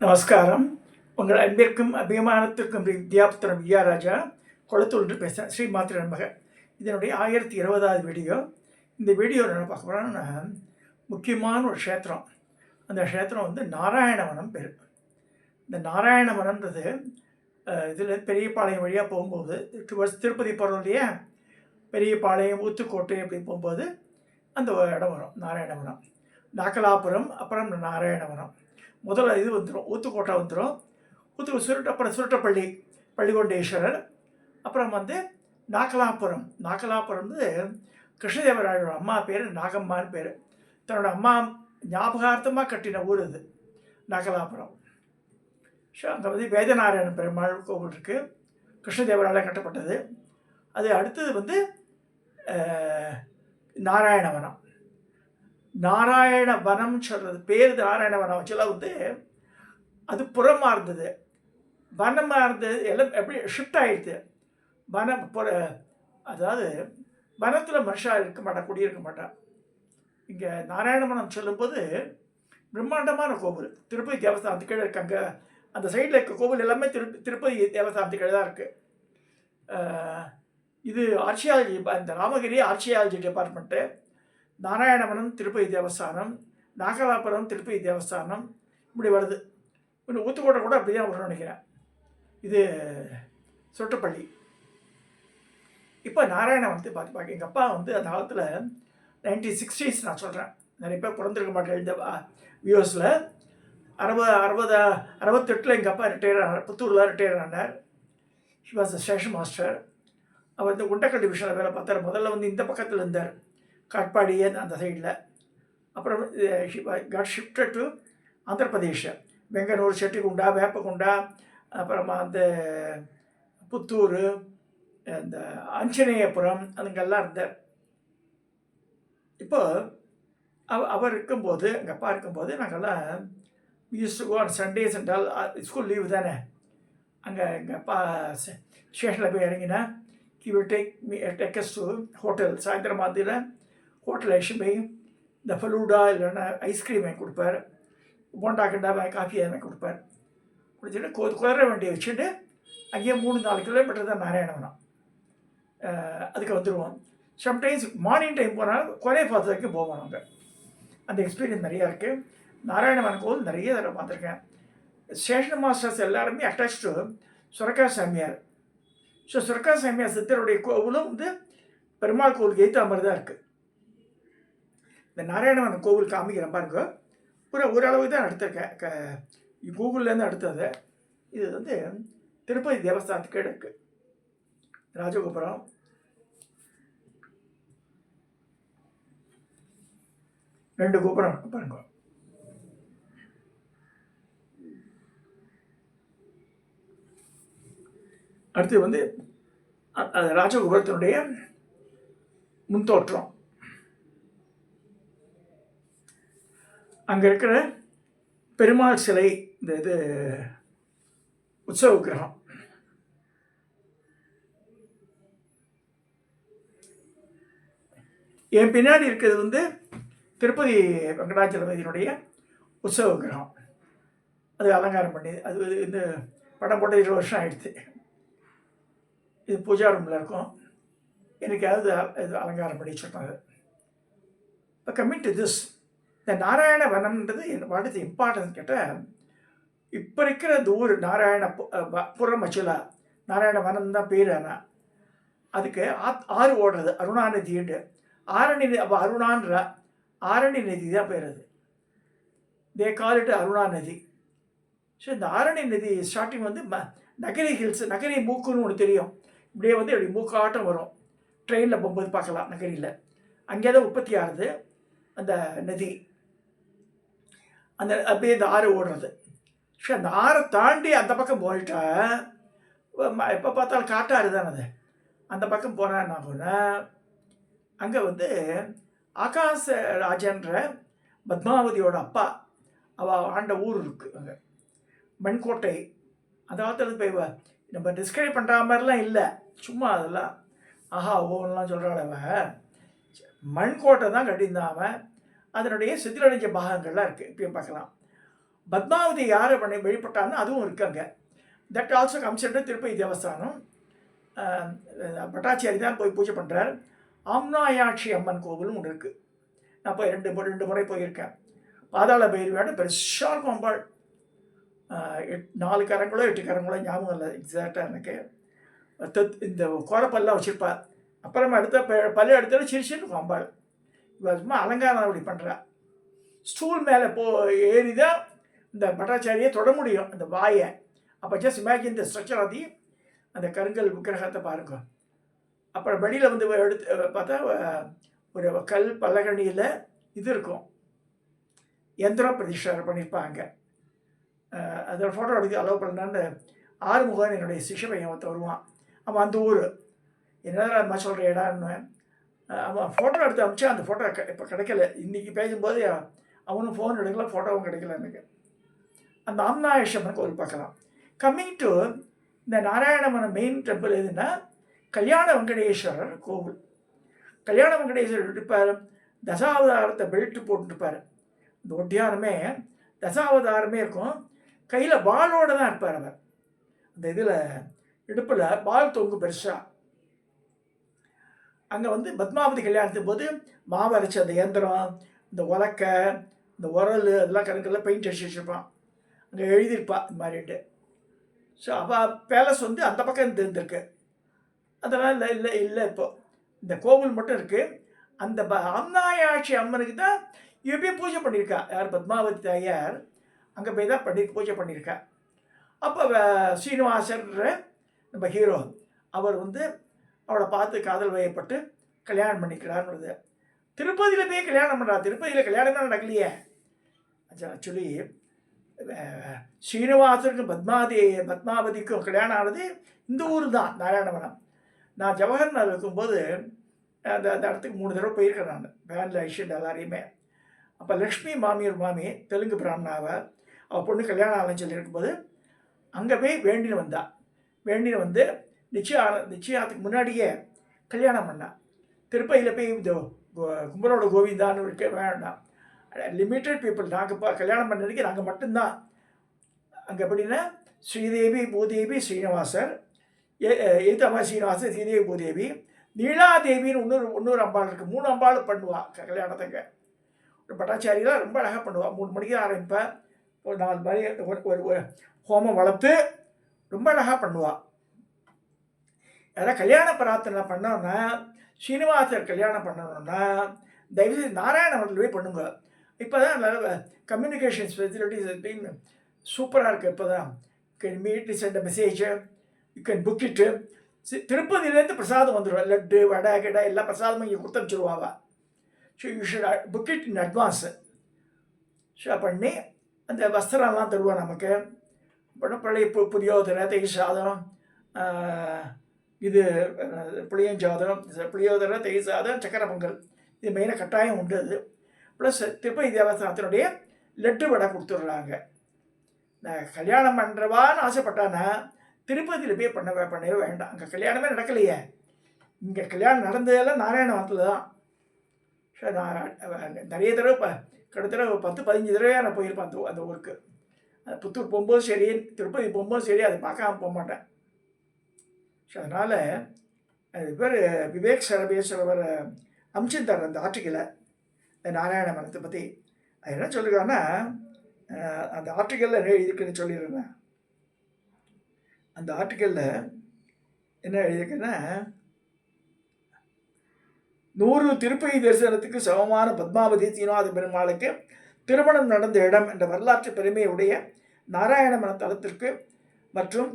நமஸ்காரம். உங்கள் அன்பிற்கும் அபிமானத்திற்கும் வித்யாபுத்திரம் ராஜா கொளத்தூர் பேசுகிறேன். ஸ்ரீ மாத்திர நண்பக. இதனுடைய 1020வது வீடியோ. இந்த வீடியோவில் என்ன பார்க்க போகிறோன்னா, முக்கியமான ஒரு க்ஷேத்திரம். அந்த க்ஷேத்திரம் வந்து நாராயணவனம் பேர். இந்த நாராயணவனன்றது இதில் பெரியபாளையம் வழியாக போகும்போது திருப்பதி போகிறோம் இல்லையா, பெரியபாளையம் ஊத்துக்கோட்டை அப்படி போகும்போது அந்த இடம் வரும் நாராயணவனம். நாகலாபுரம், அப்புறம் நாராயணவனம். முதல்ல இது வந்துடும், ஊத்துக்கோட்டை வந்துடும். அப்புறம் சுருட்டப்பள்ளி பள்ளிகொண்டேஸ்வரர். அப்புறம் வந்து நாகலாபுரம் வந்து கிருஷ்ணதேவராயோட அம்மா பேர் நாகம்மான்னு பேர். தன்னோட அம்மா ஞாபகார்த்தமாக கட்டின ஊர் இது நாகலாபுரம். ஸோ அங்கே வந்து வேதநாராயண பெருமாள் கோவில் இருக்குது, கிருஷ்ணதேவரால் கட்டப்பட்டது. அது அடுத்தது வந்து நாராயணவனம். நாராயணவனம் சொல்கிறது பேர் நாராயணவனம். ஆக்சுவலாக வந்து அது புறமாக இருந்தது, வனமாக இருந்தது, எல்லாம் எப்படி ஷிஃப்ட் ஆகிடுது. அதாவது வனத்தில் மனுஷாக இருக்க மாட்டான், குடியிருக்க மாட்டான். இங்கே நாராயணவனம் சொல்லும்போது பிரம்மாண்டமான கோவில், திருப்பதி தேவஸ்தானத்து கீழே இருக்கு. அங்கே அந்த சைடில் இருக்க கோவில் எல்லாமே திருப்பதி தேவஸ்தானத்து கீழே தான் இருக்குது. இது ஆர்ச்சியாலஜி, இந்த ராமகிரி ஆர்ச்சியாலஜி டிபார்ட்மெண்ட்டு. நாராயணவனம் திருப்பதி தேவஸ்தானம், நாகலாபுரம் திருப்பதி தேவஸ்தானம், இப்படி வருது. இன்னும் ஊத்துக்கோட்டை கூட அப்படி தான் வரும்னு நினைக்கிறேன். இது சுருட்டப்பள்ளி. இப்போ நாராயணவனத்தை பார்க்க எங்கள் அப்பா வந்து அந்த காலத்தில் 1960s நான் சொல்கிறேன், நிறைய பேர் பிறந்திருக்க மாட்டேன் இந்த வியூஸில். 68 எங்கள் அப்பா ரிட்டையர் ஆனார், புத்தூரில் ரிட்டையர் ஆனார். He was a station master. அவர் வந்து குண்டக்கல் டிவிஷனில் வேலை பார்த்தார். முதல்ல வந்து இந்த பக்கத்தில் இருந்தார், காட்பாடியே அந்த சைடில். அப்புறம் got shifted to Andhra Pradesh, Venganur, Chettigunta, Veppagunta, அப்புறமா அந்த புத்தூர், இந்த ஆஞ்சநேயபுரம், அதுங்கெல்லாம் இருந்தார். இப்போ அவர் இருக்கும்போது, எங்கள் அப்பா இருக்கும்போது நாங்கள்லாம் use to go on Sundays என்றால், ஸ்கூல் லீவு தானே. அங்கே எங்கள் அப்பா ஸ்டேஷனில் போய் இறங்கினா he will take us to hotel. சாயந்தரம் மாதிரியில் ஹோட்டல் ஐஷமே இந்த ஃபலூடா இல்லைன்னா ஐஸ்கிரீம் வாங்கி கொடுப்பார், போண்டா கண்டா காஃபி வாங்கி கொடுப்பார். குடிச்சிட்டு குதிரை வண்டியை வச்சுட்டு அங்கேயே 3-4 கிலோமீட்டர் தான் நாராயணவனம். அதுக்கு வந்துடுவோம். சம்டைம்ஸ் மார்னிங் டைம் போனாலும் குறைய பார்த்து வரைக்கும் போவோம். நாங்கள் அந்த எக்ஸ்பீரியன்ஸ் நிறையா இருக்குது. நாராயணவனம் கோவில் நிறைய தடவை பார்த்துருக்கேன். ஸ்டேஷன் மாஸ்டர்ஸ் எல்லாருமே அட்டாச் டு சுரக்கா சாமியார். ஸோ சுரக்கா சாமியார் சித்தருடைய கோவிலும் வந்து பெருமாள் கோவிலுக்கு எய்த்த மாதிரி தான் இருக்குது. இந்த நாராயணவனம் கோவில் காமிக்கிறேன் பாருங்க. ஓரளவுக்கு தான் எடுத்திருக்கேன், கூகுள்லேருந்து எடுத்தது. இது வந்து திருப்பதி தேவஸ்தானத்துக்கு இருக்குது, ராஜகோபுரம். ரெண்டு கோபுரம் இருக்கு பாருங்க. அடுத்து வந்து ராஜகோபுரத்தினுடைய முன்தோற்றம். அங்கே இருக்கிற பெருமாள் சிலை, இந்த இது உற்சவ கிரகம். என் பின்னாடி இருக்கிறது வந்து திருப்பதி வெங்கடாச்சலபதியினுடைய உற்சவ கிரகம். அது அலங்காரம் பண்ணி, அது இந்த படம் போட்ட 20 வருஷம் ஆயிடுச்சு. இது பூஜா ரூமில் இருக்கும். எனக்காவது இது அலங்காரம் பண்ணி வச்சுருக்காங்க. இப்போ கம்மிங் டு திஸ், இந்த நாராயணவனம்ன்றது வாட் இஸ் இம்பார்ட்டன்ஸ் கேட்டால், இப்போ இருக்கிற இந்த ஊர் நாராயணபுரம் ஆக்சுவலா நாராயணவனம் தான் பேர். ஆனால் அதுக்கு ஆறு ஓடுறது, அருணா நதிண்டு. அருணான்ற ஆரணி நதி தான் பேர். அது தே கால் இட் அருணா நதி. ஸோ இந்த ஆரணி நதி ஸ்டார்டிங் வந்து நகரி ஹில்ஸ், நகரி மூக்குன்னு ஒன்று தெரியும். இப்படியே வந்து இப்படி மூக்காட்டம் வரும், ட்ரெயினில் போகும்போது பார்க்கலாம் நகரியில். அங்கே தான் உற்பத்தி ஆகுது அந்த நதி. அந்த அப்படியே இந்த ஆறு ஓடுறது. ஸோ அந்த ஆறை தாண்டி அந்த பக்கம் போயிட்டா, எப்போ பார்த்தாலும் காட்டாறு தானே அது. அந்த பக்கம் போனான்னா அங்கே வந்து ஆகாச ராஜன்ற பத்மாவதியோட அப்பா அவள் ஆண்ட ஊர் இருக்குது. அங்கே மண்கோட்டை. அந்த காலத்தில் போய் நம்ம டிஸ்கிரைப் பண்ணுற மாதிரிலாம் இல்லை, சும்மா அதெல்லாம் ஆஹா ஓவன்லாம் சொல்கிறாள். அவன் மண்கோட்டை தான் கட்டியிருந்தான். அவன் அதனுடைய சிதிலடைஞ்ச பாகங்கள்லாம் இருக்குது, இப்பயும் பார்க்கலாம். பத்மாவதி யாரை வழிபட்டான்னு அதுவும் இருக்காங்க. That also comes under Tirupati Devasthanam. பட்டாச்சாரி தான் போய் பூஜை பண்ணுறார். ஆம்னாயாட்சி அம்மன் கோவிலும் ஒன்று இருக்குது. நான் போய் ரெண்டு முறை போயிருக்கேன். பாதாள பைரவியோட பெருசாக இருக்கும் அம்பாள். 4 கரங்களோ 8 கரங்களோ ஞாபகம் இல்லை எக்ஸாக்டாக எனக்கு. இந்த கோரப்பல்லாம் வச்சுருப்பா. அப்புறமா பல்லு எடுத்தாலும் சிரிச்சுன்னு இருக்கும் அம்பாள். இவள் சும்மா அலங்காரம் அப்படி பண்ணுறா. ஸ்டூல் மேலே ஏறி தான் இந்த பட்டாச்சாரியை தொட முடியும் அந்த வாயை. அப்போ just imagine the structure of the அந்த கருங்கல் விக்கிரகத்தை பாருங்க. அப்புறம் வெளியில் வந்து எடுத்து பார்த்தா ஒரு கல் பலகணியில் இது இருக்கும், யந்திர பிரதிஷ்டை பண்ணியிருப்பாங்க. அதோட ஃபோட்டோ எடுத்து அலோவ் பண்ணான்னு ஆறுமுகன் என்னுடைய சிஷ்ய பையன் ஒருத்த வருவான். அவன் அந்த ஊர் என்னதான் அம்மா சொல்கிற இடம்னு அவன் ஃபோட்டோ எடுத்து அமிச்சா அந்த ஃபோட்டோ இப்போ கிடைக்கல. இன்றைக்கி பேசும்போது அவனும் ஃபோன் எடுக்கல, ஃபோட்டோவும் கிடைக்கல எனக்கு. அந்த ஆம்னாயேஸ்வரன் கோவில் பார்க்கலாம். கம்மிங் டு இந்த நாராயணமன மெயின் டெம்பிள் எதுன்னா கல்யாண வெங்கடேஸ்வரர் கோவில். கல்யாண வெங்கடேஸ்வரர் இருப்பார், தசாவதாரத்தை பெல்ட்டு போட்டுருப்பார். இந்த ஒட்டியானமே தசாவதாரமே இருக்கும். கையில் பாலோடு தான் இருப்பார் அவர். அந்த இதில் இடுப்பில் பால் தொங்கு பெருசாக. அங்கே வந்து பத்மாவதி கல்யாணத்துக்கு போது மாவு அரைச்ச அந்த இயந்திரம், இந்த உலக்கை, இந்த உரல், அதெல்லாம் கணக்கெல்லாம் பெயிண்ட் அடிச்சு வச்சுருப்பான். அங்கே எழுதியிருப்பா இந்த மாதிரிட்டு. ஸோ அவள் பேலஸ் வந்து அந்த பக்கம் இருந்திருக்கு. அதெல்லாம் இல்லை இப்போது இந்த கோவில் மட்டும் இருக்குது. அந்த ஆம்னாயாட்சி அம்மனுக்கு தான் எப்பயும் பூஜை பண்ணியிருக்கா. யார் பத்மாவதி தாயார் அங்கே போய் தான் பூஜை பண்ணியிருக்கா. அப்போ ஸ்ரீனிவாசர் நம்ம ஹீரோ அவர் வந்து அவளை பார்த்து காதல் வயப்பட்டு கல்யாணம் பண்ணிக்கிறார்ன்றது. திருப்பதியில் போய் கல்யாணம் பண்ணுறா. திருப்பதியில் கல்யாணமே நடக்கலையே. ஆக்சுவலி ஸ்ரீனிவாசருக்கும் பத்மாவதிக்கும் கல்யாணம் ஆனது இந்த ஊர் தான், நாராயணவனம். நான் ஜவஹர் நகர் இருக்கும்போது அந்த இடத்துக்கு 3 தடவை போயிருக்கேன் நான், வேனில் ஐஷண்ட் எல்லாரையுமே. அப்போ லக்ஷ்மி மாமியார் மாமி தெலுங்கு பிராமணாவை அவள் பொண்ணு கல்யாணம் ஆகலன்னு சொல்லி இருக்கும்போது அங்கே போய் வேண்டின்னு வந்து நிச்சயத்துக்கு முன்னாடியே கல்யாணம் பண்ணான். திருப்பதியில் போய் இந்த கும்பலோட கோவிந்தான்னு இருக்க வேண்டாம், லிமிட்டட் பீப்புள். நாங்கள் கல்யாணம் பண்ணதுக்கு நாங்கள் மட்டும்தான் அங்கே. எப்படின்னா ஸ்ரீதேவி பூதேவி ஸ்ரீனிவாசர், ஏத்தம்மா ஸ்ரீனிவாசர், ஸ்ரீதேவி பூதேவி, நீலாதேவின்னு இன்னொரு அம்பாள் இருக்குது. 3 அம்பாள் பண்ணுவாள் கல்யாணத்துக்கு. ஒரு பட்டாச்சாரியெலாம் ரொம்ப அழகாக பண்ணுவாள். 3 மணிக்கு தான் ஆரம்பிப்பேன். ஒரு 4 மணி ஒரு ஹோமம் வளர்த்து ரொம்ப அழகாக பண்ணுவாள். யாராவது கல்யாண பிரார்த்தனை பண்ணோன்னா, ஸ்ரீனிவாசர் கல்யாணம் பண்ணணுன்னா தயவுசெய்து நாராயணவரத்தில் போய் பண்ணுங்க. இப்போ தான் கம்யூனிகேஷன்ஸ் ஃபெசிலிட்டிஸ் சூப்பராக இருக்குது. இப்போ தான் can meet send message, you can book it. திருப்பதியிலேருந்து பிரசாதம் வந்துடும், லட்டு வடை கடை எல்லா பிரசாதமும் இங்கே கொடுத்து அனுப்பிச்சிடுவாவா. So you should book it in advance. So பண்ணி அந்த வஸ்திரம்லாம் தருவோம் நமக்கு. அப்புறம் பழைய புளியோதரை, தயிர் சாதம், இது புளியஞ்சாதம், புளியோதரை, தயிர் சாதம், சக்கரை பொங்கல், இது மெயினாக கட்டாயம் உண்டு. அது ப்ளஸ் திருப்பதி தேவஸ்தானத்தினுடைய லட்டு வடை கொடுத்துட்றாங்க. நான் கல்யாணம் பண்ணுறவான்னு ஆசைப்பட்டானா திருப்பதியில் போய் பண்ணவே வேண்டாம். அங்கே கல்யாணமே நடக்கலையே. இங்கே கல்யாணம் நடந்ததெல்லாம் நாராயணவரத்தில் தான். ஸோ நான் நிறைய தடவை கிட்டத்தட்ட 10-15 தடவையாக நான் போயிருப்பேன் அந்த ஊருக்கு. புத்தூர் போகும்போது சரி, திருப்பதி போகும்போது சரி, அதை பார்க்காம போக மாட்டேன். ஸோ அதனால் அது பேர் விவேக் சரபேஸ்வரர் அமிச்சிருந்தார் அந்த ஆர்டிக்கலை, இந்த நாராயணவனத்தை பற்றி. அது என்ன சொல்லிருக்காங்கன்னா, அந்த ஆர்டிக்கலில் என்ன எழுதியிருக்குன்னு சொல்லிடுறேன். அந்த ஆர்டிக்கலில் என்ன எழுதியிருக்குன்னா, 100 திருப்பதி தரிசனத்துக்கு சமமான பத்மாவதி சீனிவாச பெருமாளுக்கு திருமணம் நடந்த இடம் என்ற வரலாற்று பெருமையுடைய நாராயணவன தலத்திற்கு மற்றும்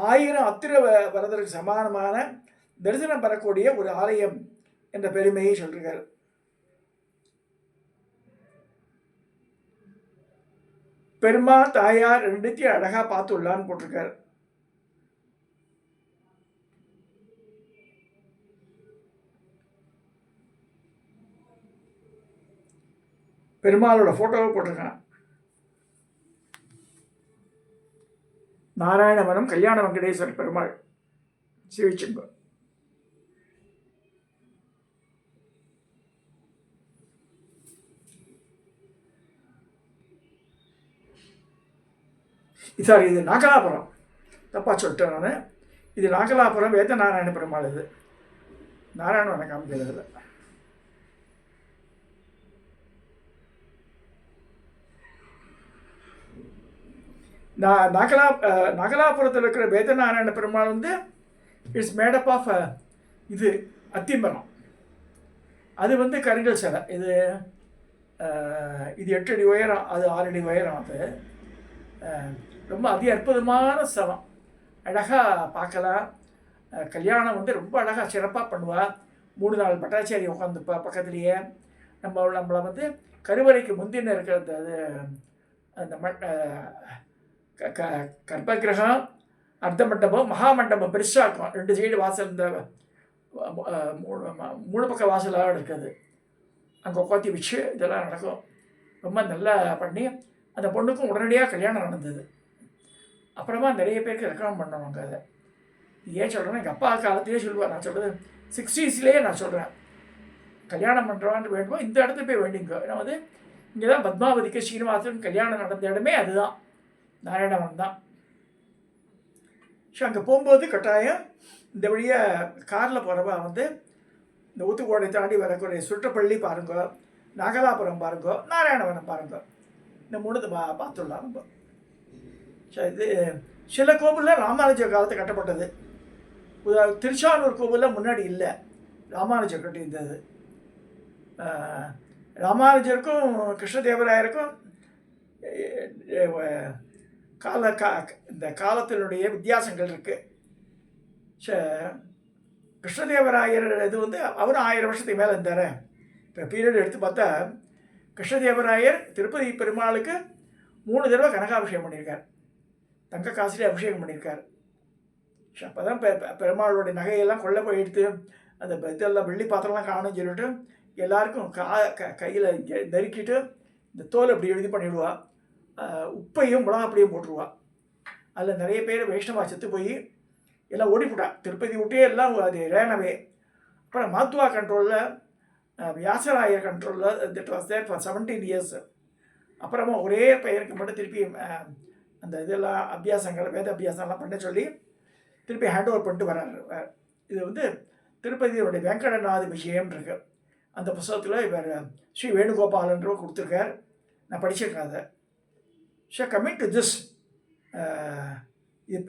1000 அத்திர வரதருக்கு சமானமான தரிசனம் பெறக்கூடிய ஒரு ஆலயம் என்ற பெருமையை சொல்கிறார். பெருமா தாயார் 2த்தையும் அழகாக பார்த்துள்ளான்னு போட்டிருக்கார். பெருமாளோட ஃபோட்டோவை போட்டிருக்கான். நாராயணவனம் கல்யாண வெங்கடேஸ்வர பெருமாள் சிவிச்செம்பு. சாரி, இது நாகலாபுரம், தப்பாக சொல்லிட்டேன் நான். இது நாகலாபுரம் வேத நாராயண பெருமாள். இது நாராயணவனை காமிக்கிறதுல நாகலாபுரத்தில் இருக்கிற வேதநாராயண பெருமாள் வந்து இட்ஸ் மேடப் ஆஃப் இது அத்திமரம். அது வந்து கருங்கல் சிலை. இது 8 அடி உயரம், அது 6 அடி உயரம். அது ரொம்ப அற்புதமான ஸ்தலம். அழகாக பார்க்கலாம். கல்யாணம் வந்து ரொம்ப அழகாக சிறப்பாக பண்ணுவாள். 3-4 பட்டாச்சாரி உட்காந்துப்பா பக்கத்துலேயே. நம்மளை வந்து கருவறைக்கு முந்தின இருக்கிறது அது அந்த கர்ப்பகிரகம், அர்த்த மண்டபம், மகாமண்டபம் பெருசாக இருக்கும். 2 சைடு வாசல், இந்த 3 பக்க வாசலாக இருக்குது. அங்கே உட்காத்தி வச்சு இதெல்லாம் நடக்கும். ரொம்ப நல்லா பண்ணி அந்த பொண்ணுக்கும் உடனடியாக கல்யாணம் நடந்தது. அப்புறமா நிறைய பேருக்கு ரெக்கமெண்ட் பண்ணுவாங்க. அதை ஏன் சொல்கிறேன்னா, எங்கள் அப்பா காலத்திலே சொல்லுவார். நான் சொல்கிறது 60ஸ்லேயே நான் சொல்கிறேன், கல்யாணம் பண்ணுறான்னு வேண்டுமோ இந்த இடத்துல போய் வேண்டிங்க. ஏன்னா வந்து இங்கே தான் பத்மாவதிக்கு ஸ்ரீனிவாசன் கல்யாணம் நடந்த இடமே அதுதான், நாராயணவன் தான். ஸோ அங்கே போகும்போது கட்டாயம் இந்த வழியாக காரில் போகிறவா வந்து இந்த ஊத்துக்கோடை தாண்டி வரக்கூடிய சுற்றப்பள்ளி பாருங்க, நாகலாபுரம் பாருங்க, நாராயணவனம் பாருங்க. இந்த 3 பார்த்துடலாம் நம்ம. ஸோ இது சில கோவிலில் ராமானுஜர் காலத்தை கட்டப்பட்டது. திருச்சானூர் கோவிலில் முன்னாடி இல்லை, ராமானுஜர் கட்டியிருந்தது. ராமானுஜருக்கும் கிருஷ்ணதேவராயருக்கும் இந்த காலத்தினுடைய வித்தியாசங்கள் இருக்குது. கிருஷ்ணதேவராயர் இது வந்து அவரும் 1000 வருஷத்துக்கு மேலே இருந்தார். இப்போ பீரியட் எடுத்து பார்த்தா கிருஷ்ணதேவராயர் திருப்பதி பெருமாளுக்கு 3 தடவை கனகாபிஷேகம் பண்ணியிருக்கார், தங்க காசுலேயே அபிஷேகம் பண்ணியிருக்கார். அப்போ தான் பெருமாளுடைய நகையெல்லாம் கொள்ள போய் எடுத்து அந்த இதெல்லாம் வெள்ளி பாத்திரம்லாம் காணும்னு சொல்லிட்டு எல்லாருக்கும் கையில் நறுக்கிட்டு இந்த தோல் அப்படி இது பண்ணிவிடுவா. உப்பையும் மிளகாப்படியும் போட்டுருவா. அதில் நிறைய பேர் வைஷ்ணவா செத்து போய் எல்லாம் ஓடிவிட்டா. திருப்பதி விட்டே எல்லாம் அது ரேனவே. அப்புறம் மாத்துவா கண்ட்ரோலில், வியாசராயர் கண்ட்ரோலில் that was there for 17 years. அப்புறமா ஒரே பெயருக்கு மட்டும் திருப்பி அந்த இதெல்லாம் அபியாசங்கள், வேத அபியாசம்லாம் பண்ண சொல்லி திருப்பி ஹேண்ட் ஓவர் பண்ணிட்டு வர்றாரு. இது வந்து திருப்பதியோடைய வெங்கடநாத விஷயம் இருக்கு. அந்த புத்தகத்தில் இவர் ஸ்ரீ வேணுகோபாலன்றவர் கொடுத்துருக்கார். நான் படிச்சிருக்கேன் அதை. ஸோ கம்மிங் டு திஸ்,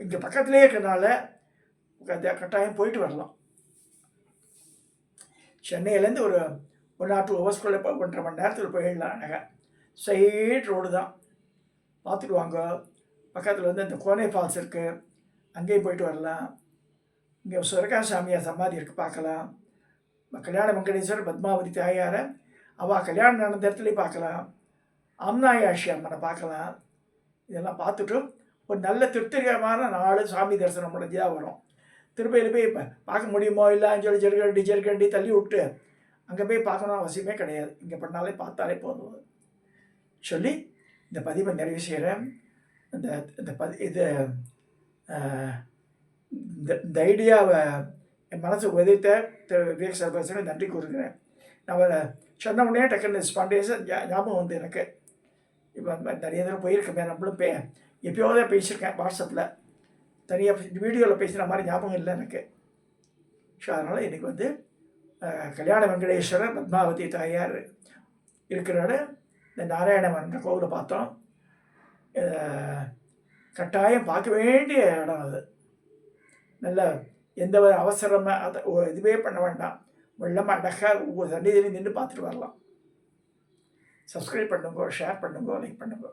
இங்கே பக்கத்துலேயே இருக்கிறனால கட்டாயம் போயிட்டு வரலாம். சென்னையிலேருந்து ஒரு 1 or 2 ஹவர்ஸ்குள்ளே 1.5 மணி நேரத்தில் போயிடலாம். அழகாக சைட் ரோடு தான், பார்த்துட்டு வாங்க. பக்கத்தில் வந்து இந்த கோனை ஃபால்ஸ் இருக்குது, அங்கேயும் போயிட்டு வரலாம். இங்கே சுரகாசாமியார் சமாதி இருக்குது, பார்க்கலாம். கல்யாண வெங்கடேஸ்வரர், பத்மாவதி தாயாரை அவள் கல்யாணம் நடந்த இடத்துலையும் பார்க்கலாம். ஆம்னாயாஷி அம்மனை பார்க்கலாம். இதெல்லாம் பார்த்துட்டு ஒரு நல்ல திருப்திகரமான நாள் சாமி தரிசனம் முடிஞ்சுதான் வரும். திருப்பதியில் போய் பார்க்க முடியுமோ இல்லைன்னு சொல்லி ஜெருகண்டி தள்ளி விட்டு அங்கே போய் பார்க்கணும் அவசியமே கிடையாது. இங்கே பண்ணாலே பார்த்தாலே போதும் சொல்லி இந்த பதிவை நிறைவு செய்கிறேன். இந்த ஐடியாவை என் மனசுக்கு உதைத்த விவேக் சர்வசனுக்கு நன்றி கூறுகிறேன். நான் சொன்ன உடனே டக்குன்னு ஸ்பான்டேனியஸாக ஞாபகம் வந்து எனக்கு. இப்போ நிறைய தடவை போயிருக்கேன், நம்மளும் எப்போயோதே பேசியிருக்கேன் வாட்ஸ்அப்பில். தனியாக வீடியோவில் பேசுகிற மாதிரி ஞாபகம் இல்லை எனக்கு. ஸோ அதனால் இன்றைக்கி வந்து கல்யாண வெங்கடேஸ்வரர், பத்மாவதி தாயார் இருக்கிறோட இந்த நாராயணவன் கோவிலை பார்த்தோம். கட்டாயம் பார்க்க வேண்டிய இடம் அது. நல்ல எந்த ஒரு அவசரமாக அதை இதுவே பண்ண வேண்டாம். வெள்ளமாக அழகாக ஒவ்வொரு சன்னிதிலையும் நின்று பார்த்துட்டு வரலாம். சப்ஸ்கிரைப் பண்ணுங்க, ஷேர் பண்ணுங்க, லைக் பண்ணுங்க.